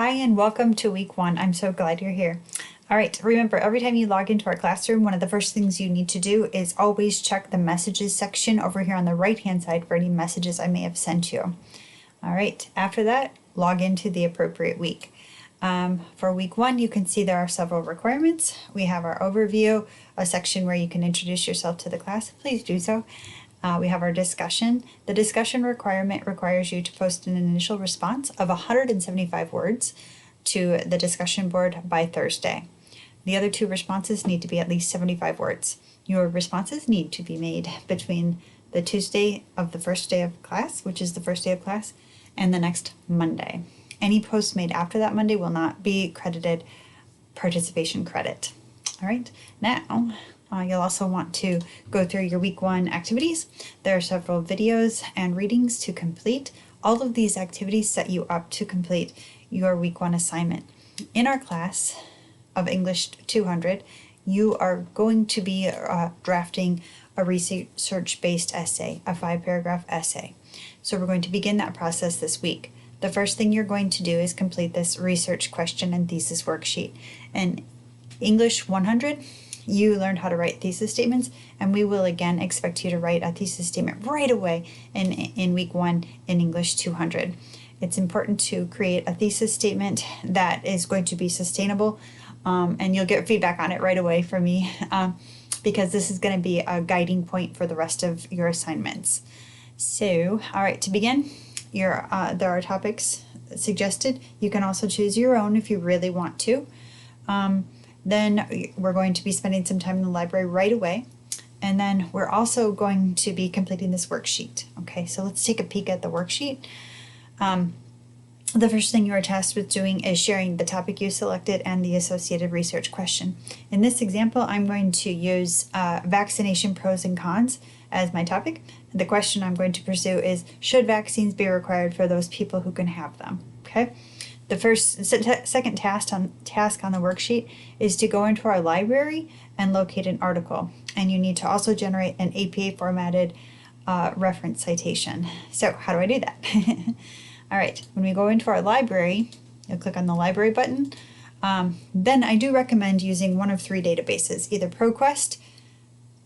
Hi and welcome to week 1. I'm so glad you're here. All right, remember, every time you log into our classroom, one of the first things you need to do is always check the messages section over here on the right-hand side for any messages I may have sent you. All right, after that, log into the appropriate week. For week 1, you can see there are several requirements. We have our overview, a section where you can introduce yourself to the class. Please do so. We have our discussion. The discussion requirement requires you to post an initial response of 175 words to the discussion board by Thursday. The other 2 responses need to be at least 75 words. Your responses need to be made between the Tuesday of the first day of class, which is the first day of class, and the next Monday. Any posts made after that Monday will not be credited participation credit. All right, now you'll also want to go through your week 1 activities. There are several videos and readings to complete. All of these activities set you up to complete your week 1 assignment. In our class of English 200, you are going to be drafting a research-based essay, a 5-paragraph essay. So we're going to begin that process this week. The first thing you're going to do is complete this research question and thesis worksheet. In English 100, you learned how to write thesis statements, and we will again expect you to write a thesis statement right away in week 1 in English 200. It's important to create a thesis statement that is going to be sustainable, and you'll get feedback on it right away from me because this is going to be a guiding point for the rest of your assignments. So, all right, to begin, there are topics suggested. You can also choose your own if you really want to. Then we're going to be spending some time in the library right away. And then we're also going to be completing this worksheet. Okay, so let's take a peek at the worksheet. The first thing you are tasked with doing is sharing the topic you selected and the associated research question. In this example, I'm going to use vaccination pros and cons as my topic. The question I'm going to pursue is, should vaccines be required for those people who can have them? Okay. The second task on the worksheet is to go into our library and locate an article. And you need to also generate an APA formatted reference citation. So how do I do that? All right, when we go into our library, you'll click on the library button. Then I do recommend using one of 3 databases, either ProQuest,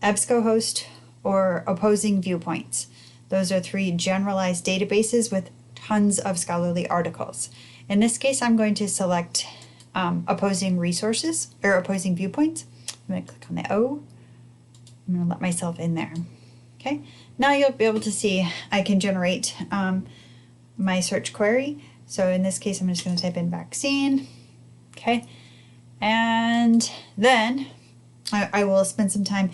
EBSCOhost, or Opposing Viewpoints. Those are 3 generalized databases with tons of scholarly articles. In this case, I'm going to select Opposing Resources, or Opposing Viewpoints. I'm going to click on the O. I'm going to let myself in there. Okay, now you'll be able to see I can generate my search query. So in this case, I'm just going to type in vaccine. Okay, and then I will spend some time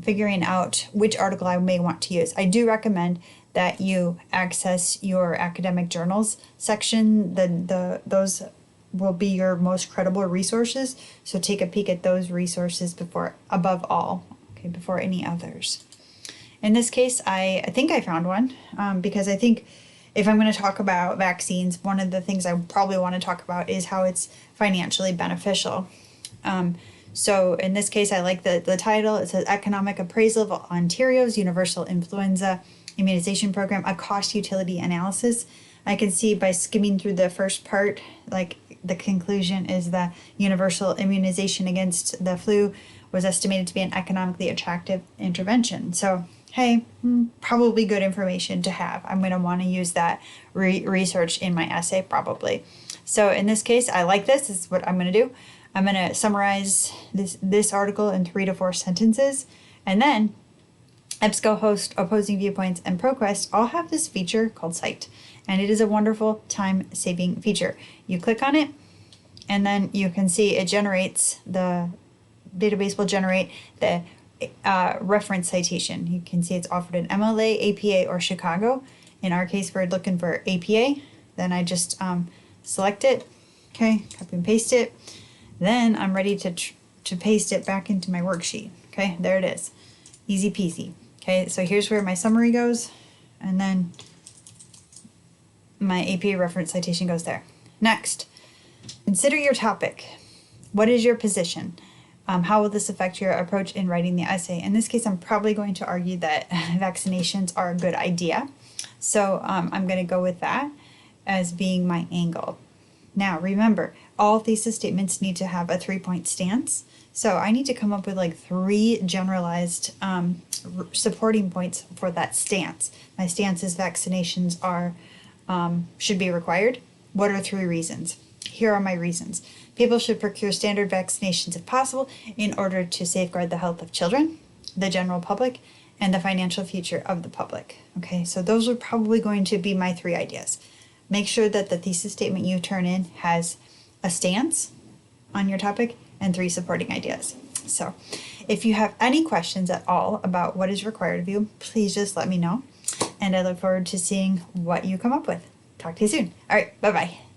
figuring out which article I may want to use. I do recommend that you access your academic journals section. Those will be your most credible resources. So take a peek at those resources above all, okay, before any others. In this case, I think I found one because I think if I'm going to talk about vaccines, one of the things I probably want to talk about is how it's financially beneficial. So in this case, I like the title. It says Economic Appraisal of Ontario's Universal Influenza Immunization Program, a Cost Utility Analysis. I can see by skimming through the first part, like the conclusion is that universal immunization against the flu was estimated to be an economically attractive intervention. So, hey, probably good information to have. I'm going to want to use that research in my essay probably. So in this case, I like this. This is what I'm going to do. I'm going to summarize this article in 3 to 4 sentences, and then EBSCOhost, Opposing Viewpoints, and ProQuest all have this feature called Cite, and it is a wonderful time-saving feature. You click on it, and then you can see it generates, the database will generate the reference citation. You can see it's offered in MLA, APA, or Chicago. In our case, we're looking for APA. Then I just select it, okay, copy and paste it. Then I'm ready to paste it back into my worksheet. Okay, there it is. Easy peasy. Okay, so here's where my summary goes, and then my APA reference citation goes there. Next, consider your topic. What is your position? How will this affect your approach in writing the essay? In this case, I'm probably going to argue that vaccinations are a good idea. So I'm going to go with that as being my angle. Now, remember, all thesis statements need to have a 3-point stance. So I need to come up with like 3 generalized supporting points for that stance. My stance is vaccinations are should be required. What are 3 reasons? Here are my reasons. People should procure standard vaccinations if possible in order to safeguard the health of children, the general public, and the financial future of the public. Okay, so those are probably going to be my 3 ideas. Make sure that the thesis statement you turn in has a stance on your topic and 3 supporting ideas. So if you have any questions at all about what is required of you, please just let me know. And I look forward to seeing what you come up with. Talk to you soon. All right, bye-bye.